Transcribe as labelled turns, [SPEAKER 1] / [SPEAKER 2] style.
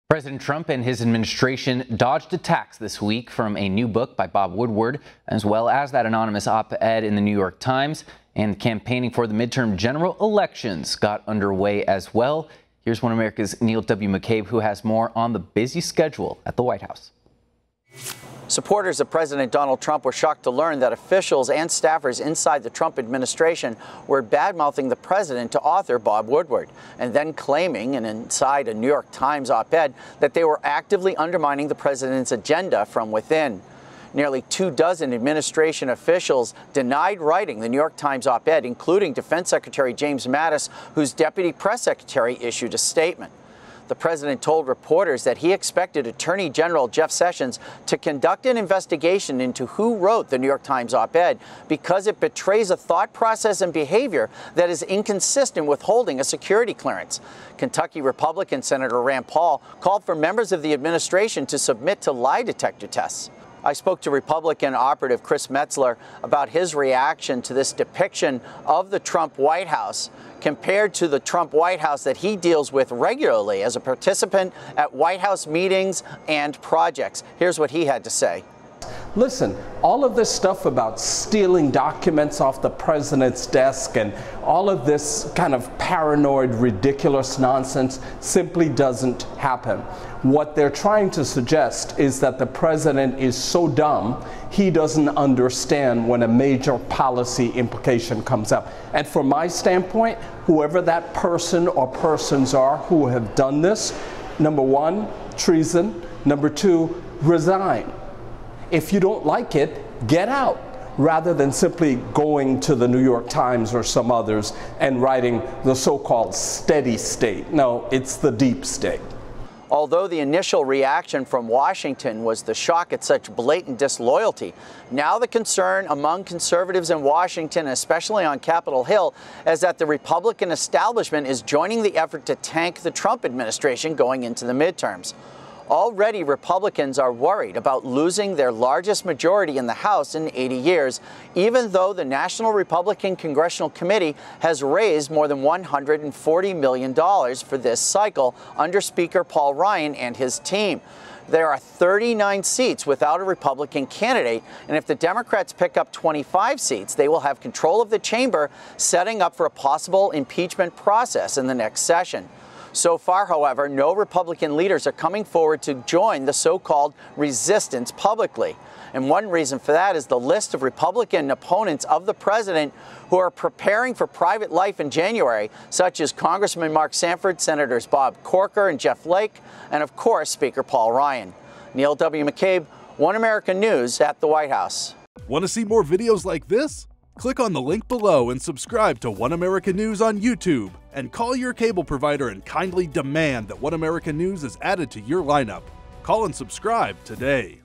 [SPEAKER 1] President Trump and his administration dodged attacks this week from a new book by Bob Woodward, as well as that anonymous op-ed in the New York Times. And campaigning for the midterm general elections got underway as well. Here's One America's Neil W. McCabe, who has more on the busy schedule at the White House.
[SPEAKER 2] Supporters of President Donald Trump were shocked to learn that officials and staffers inside the Trump administration were bad-mouthing the president to author Bob Woodward, and then claiming, and inside a New York Times op-ed, that they were actively undermining the president's agenda from within. Nearly 24 administration officials denied writing the New York Times op-ed, including Defense Secretary James Mattis, whose deputy press secretary issued a statement. The president told reporters that he expected Attorney General Jeff Sessions to conduct an investigation into who wrote the New York Times op-ed because it betrays a thought process and behavior that is inconsistent with holding a security clearance. Kentucky Republican Senator Rand Paul called for members of the administration to submit to lie detector tests. I spoke to Republican operative Chris Metzler about his reaction to this depiction of the Trump White House compared to the Trump White House that he deals with regularly as a participant at White House meetings and projects. Here's what he had to say.
[SPEAKER 3] Listen, all of this stuff about stealing documents off the president's desk and all of this kind of paranoid, ridiculous nonsense simply doesn't happen. What they're trying to suggest is that the president is so dumb he doesn't understand when a major policy implication comes up. And from my standpoint, whoever that person or persons are who have done this, number one, treason. Number two, resign. If you don't like it, get out, rather than simply going to the New York Times or some others and writing the so-called steady state. No, it's the deep state.
[SPEAKER 2] Although the initial reaction from Washington was the shock at such blatant disloyalty, now the concern among conservatives in Washington, especially on Capitol Hill, is that the Republican establishment is joining the effort to tank the Trump administration going into the midterms. Already, Republicans are worried about losing their largest majority in the House in 80 years, even though the National Republican Congressional Committee has raised more than $140 million for this cycle under Speaker Paul Ryan and his team. There are 39 seats without a Republican candidate, and if the Democrats pick up 25 seats, they will have control of the chamber, setting up for a possible impeachment process in the next session. So far, however, no Republican leaders are coming forward to join the so-called resistance publicly. And one reason for that is the list of Republican opponents of the president who are preparing for private life in January, such as Congressman Mark Sanford, Senators Bob Corker and Jeff Flake, and of course, Speaker Paul Ryan. Neil W. McCabe, One America News at the White House.
[SPEAKER 4] Want to see more videos like this? Click on the link below and subscribe to One America News on YouTube. And call your cable provider and kindly demand that One America News is added to your lineup. Call and subscribe today.